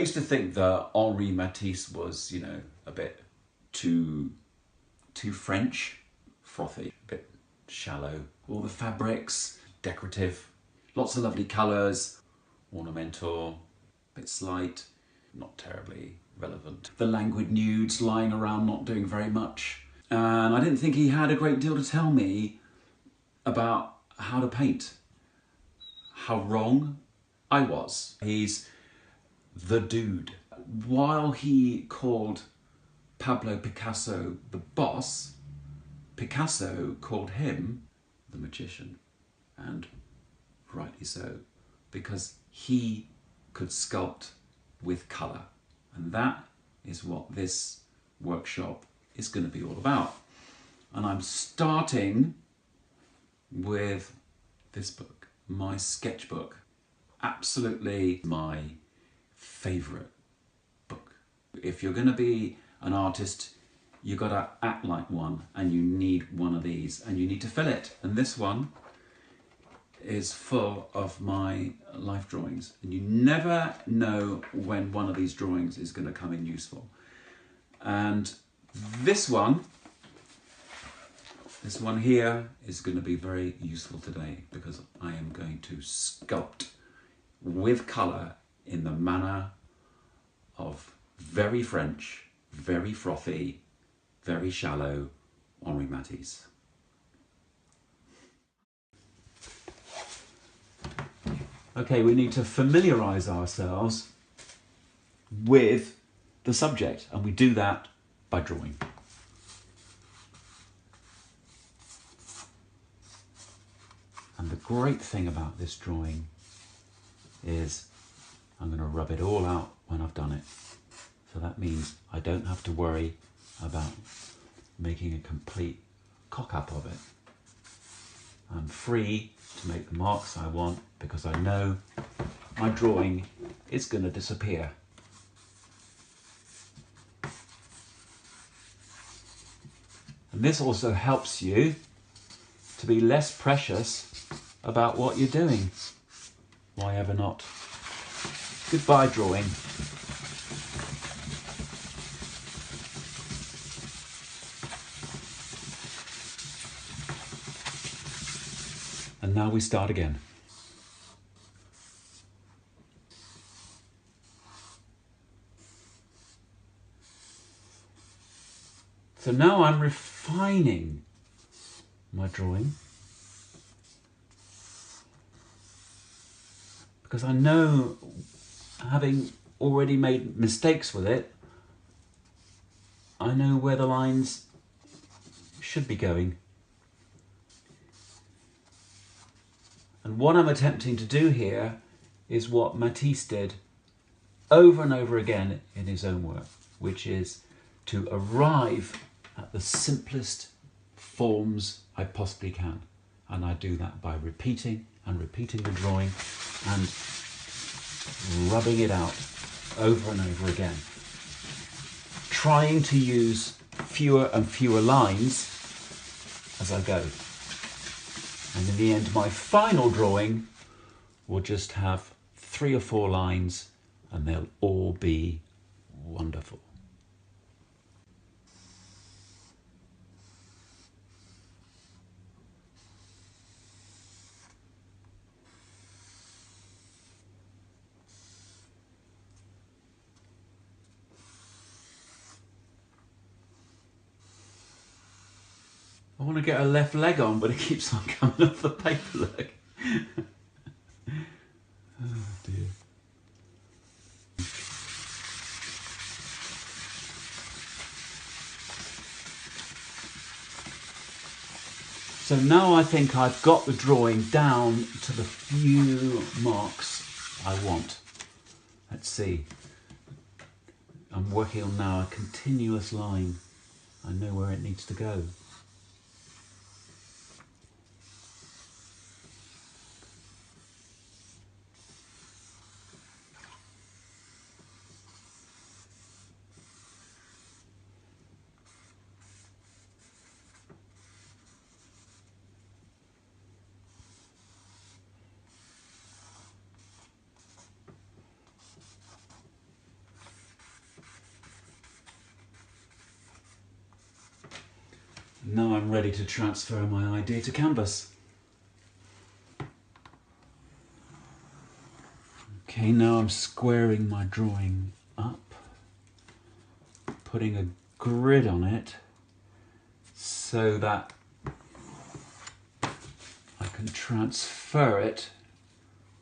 used to think that Henri Matisse was, you know, a bit too French, frothy, a bit shallow. All the fabrics, decorative, lots of lovely colours, ornamental, a bit slight, not terribly relevant. The languid nudes lying around not doing very much. And I didn't think he had a great deal to tell me about how to paint. How wrong I was. He's the dude. While he called Pablo Picasso the boss, Picasso called him the magician. And rightly so, because he could sculpt with colour. And that is what this workshop is going to be all about. And I'm starting with this book, my sketchbook. Absolutely my favourite book. If you're going to be an artist, you got to act like one, and you need one of these, and you need to fill it. And this one is full of my life drawings, and you never know when one of these drawings is going to come in useful. And this one here is going to be very useful today, because I am going to sculpt with colour in the manner of very French, very frothy, very shallow Henri Matisse. Okay, we need to familiarise ourselves with the subject, and we do that by drawing. And the great thing about this drawing is I'm going to rub it all out when I've done it. So that means I don't have to worry about making a complete cock-up of it. I'm free to make the marks I want, because I know my drawing is going to disappear. And this also helps you to be less precious about what you're doing. Why ever not? Goodbye, drawing. And now we start again. So now I'm refining my drawing, because I know, having already made mistakes with it, I know where the lines should be going. And what I'm attempting to do here is what Matisse did over and over again in his own work, which is to arrive at the simplest forms I possibly can. And I do that by repeating and repeating the drawing and rubbing it out over and over again. Trying to use fewer and fewer lines as I go. And in the end, my final drawing will just have 3 or 4 lines, and they'll all be wonderful. I want to get a left leg on, but it keeps on coming off the paper leg. Oh dear. So now I think I've got the drawing down to the few marks I want. Let's see. I'm working on now a continuous line. I know where it needs to go. Now I'm ready to transfer my idea to canvas. Okay, now I'm squaring my drawing up, putting a grid on it so that I can transfer it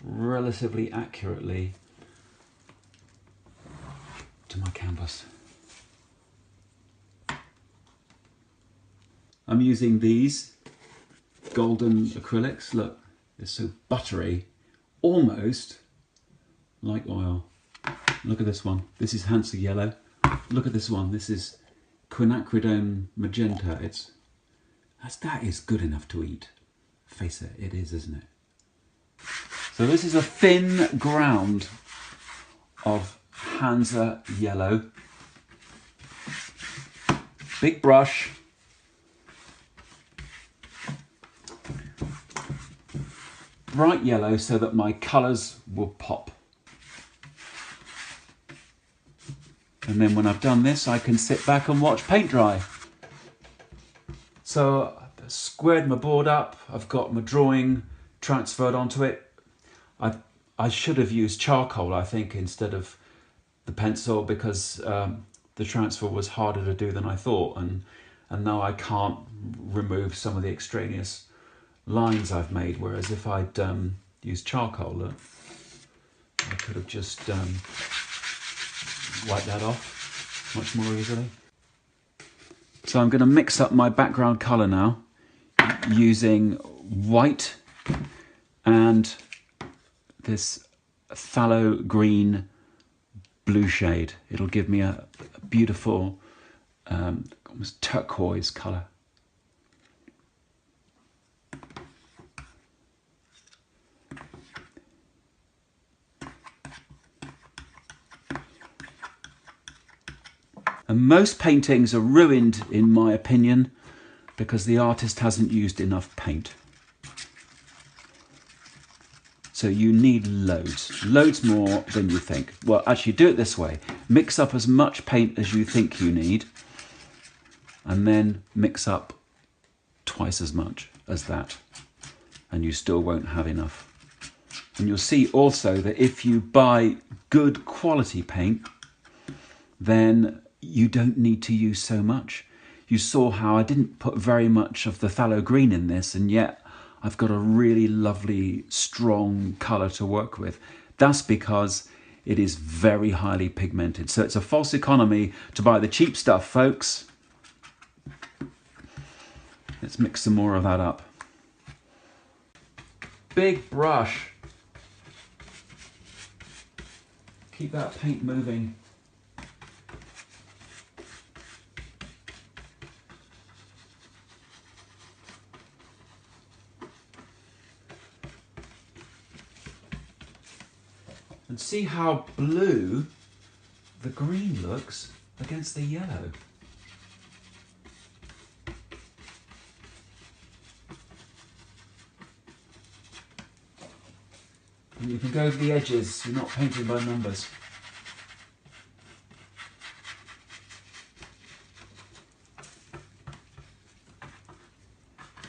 relatively accurately to my canvas. I'm using these golden acrylics. Look, they're so buttery, almost like oil. Look at this one. This is Hansa yellow. Look at this one. This is quinacridone magenta. That is good enough to eat. Face it, it is, isn't it? So this is a thin ground of Hansa yellow. Big brush. Bright yellow so that my colours will pop. And then when I've done this, I can sit back and watch paint dry. So I've squared my board up, I've got my drawing transferred onto it. I should have used charcoal, I think, instead of the pencil, because the transfer was harder to do than I thought, and now I can't remove some of the extraneous lines I've made, whereas if I'd used charcoal, look, I could have just wiped that off much more easily. So I'm going to mix up my background colour now using white and this phthalo green blue shade. It'll give me a beautiful almost turquoise colour. And most paintings are ruined, in my opinion, because the artist hasn't used enough paint. So you need loads more than you think. Well, actually do it this way. Mix up as much paint as you think you need, and then mix up twice as much as that, and you still won't have enough. And you'll see also that if you buy good quality paint, then you don't need to use so much. You saw how I didn't put very much of the phthalo green in this, and yet I've got a really lovely, strong colour to work with. That's because it is very highly pigmented. So it's a false economy to buy the cheap stuff, folks. Let's mix some more of that up. Big brush. Keep that paint moving. And see how blue the green looks against the yellow. And you can go over the edges, you're not painting by numbers.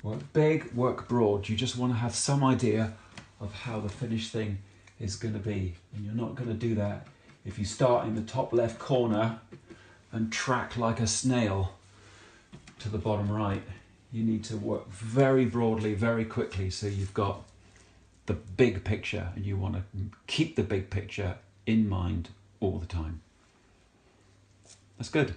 Work big, work broad. You just want to have some idea of how the finished thing is going to be, and you're not going to do that if you start in the top left corner and track like a snail to the bottom right. You need to work very broadly, very quickly, so you've got the big picture, and you want to keep the big picture in mind all the time. That's good.